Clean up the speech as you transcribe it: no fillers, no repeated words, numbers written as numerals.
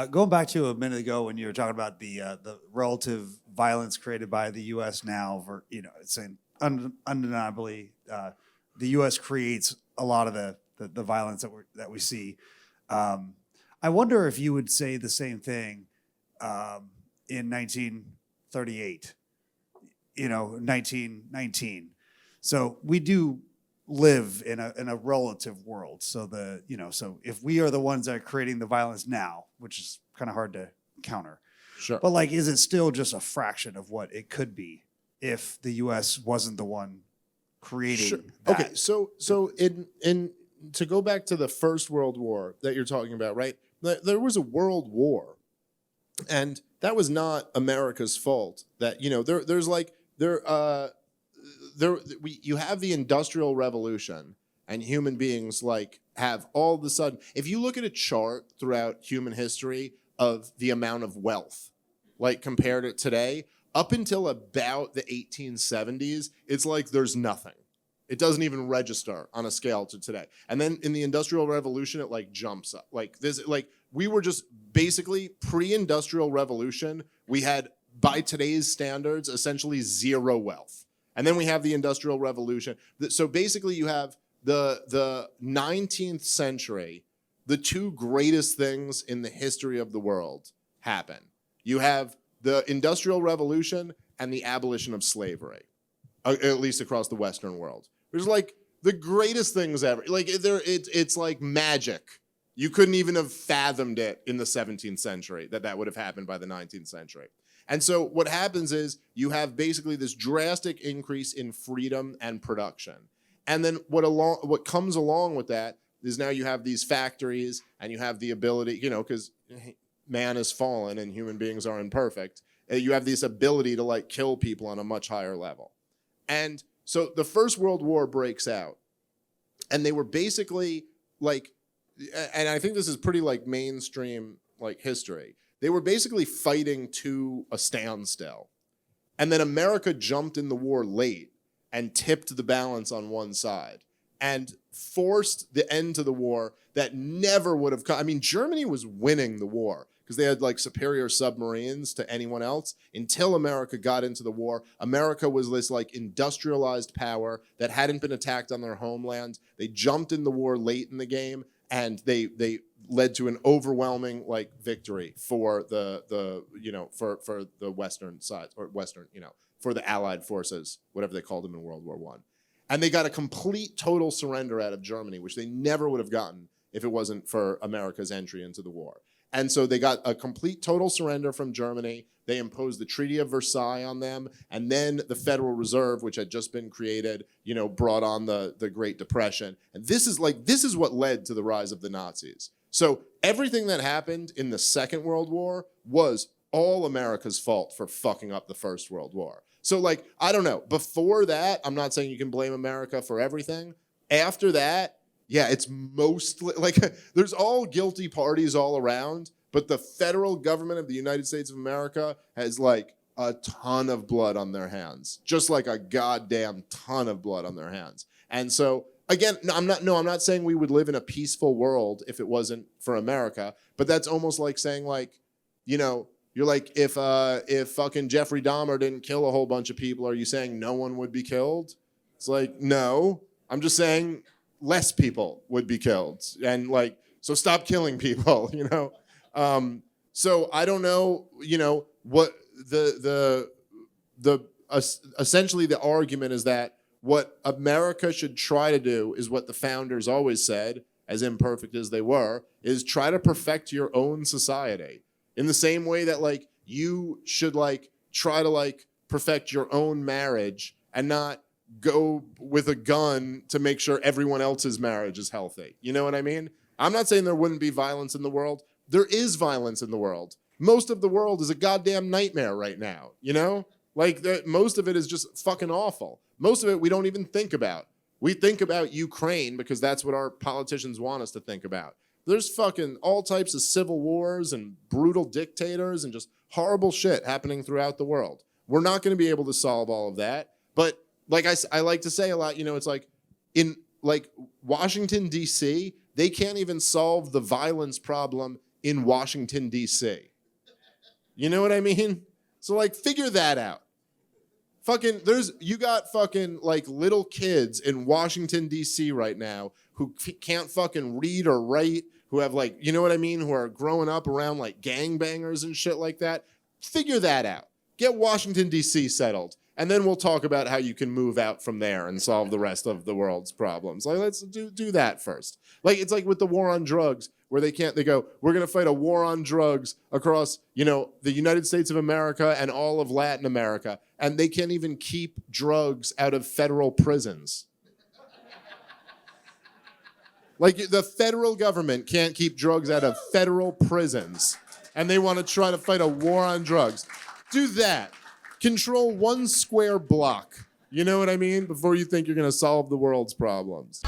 Going back to a minute ago when you were talking about the relative violence created by the U.S. now, it's saying undeniably the U.S. creates a lot of the violence that we see. I wonder if you would say the same thing in 1938, 1919. So we do live in a relative world. So so if we are the ones that are creating the violence now, which is kind of hard to counter, sure. But like, is it still just a fraction of what it could be if the U.S. wasn't the one creating? Sure. That? Okay, so in to go back to the First World War that you're talking about, right? There was a world war, and that was not America's fault. That you have the Industrial Revolution, and human beings have all of a sudden. If you look at a chart throughout human history of the amount of wealth, compared to today, up until about the 1870s, it's like there's nothing. It doesn't even register on a scale to today. And then in the Industrial Revolution, it jumps up. We were just basically pre-Industrial Revolution. We had, by today's standards, essentially zero wealth. And then we have the Industrial Revolution. So basically you have the 19th century, the two greatest things in the history of the world happen. You have the Industrial Revolution and the abolition of slavery, at least across the Western world. There's the greatest things ever. It's like magic. You couldn't even have fathomed it in the 17th century that would have happened by the 19th century. And so what happens is you have basically this drastic increase in freedom and production. And then what comes along with that is now you have these factories and you have the ability, because man has fallen and human beings are imperfect. You have this ability to kill people on a much higher level. And so the First World War breaks out, and they were basically and I think this is pretty mainstream history. They were basically fighting to a standstill. And then America jumped in the war late and tipped the balance on one side and forced the end to the war that never would have come. I mean, Germany was winning the war because they had superior submarines to anyone else until America got into the war. America was this industrialized power that hadn't been attacked on their homeland. They jumped in the war late in the game, and they led to an overwhelming victory for the for the Western side, or Western, for the Allied forces, whatever they called them in World War I. And they got a complete total surrender out of Germany, which they never would have gotten if it wasn't for America's entry into the war. And so they got a complete total surrender from Germany. They imposed the Treaty of Versailles on them. And then the Federal Reserve, which had just been created, brought on the Great Depression. And this is what led to the rise of the Nazis. So everything that happened in the Second World War was all America's fault for fucking up the First World War. So I don't know. Before that, I'm not saying you can blame America for everything. After that, yeah, it's mostly there's all guilty parties all around, but the federal government of the United States of America has a ton of blood on their hands, just a goddamn ton of blood on their hands. And so again, I'm not saying we would live in a peaceful world if it wasn't for America, but that's almost like saying you're if fucking Jeffrey Dahmer didn't kill a whole bunch of people, are you saying no one would be killed? It's no, I'm just saying less people would be killed, and so stop killing people, So I don't know, what essentially the argument is that what America should try to do is what the founders always said, as imperfect as they were, is try to perfect your own society. In the same way that you should try to perfect your own marriage and not go with a gun to make sure everyone else's marriage is healthy. You know what I mean? I'm not saying there wouldn't be violence in the world. There is violence in the world. Most of the world is a goddamn nightmare right now, most of it is just fucking awful. Most of it we don't even think about. We think about Ukraine because that's what our politicians want us to think about. There's fucking all types of civil wars and brutal dictators and just horrible shit happening throughout the world. We're not going to be able to solve all of that. But I like to say a lot, it's in Washington, D.C., they can't even solve the violence problem in Washington, D.C. You know what I mean? So like, figure that out. Fucking, you got fucking like little kids in Washington, D.C. right now who can't fucking read or write, who have like, you know what I mean? Who are growing up around like gangbangers and shit like that. Figure that out. Get Washington, D.C. settled. And then we'll talk about how you can move out from there and solve the rest of the world's problems. Like, let's do that first. Like, it's like with the war on drugs, where they go, we're going to fight a war on drugs across, the United States of America and all of Latin America. And they can't even keep drugs out of federal prisons. Like, the federal government can't keep drugs out of federal prisons. And they want to try to fight a war on drugs. Do that. Control 1 square block. You know what I mean? Before you think you're going to solve the world's problems.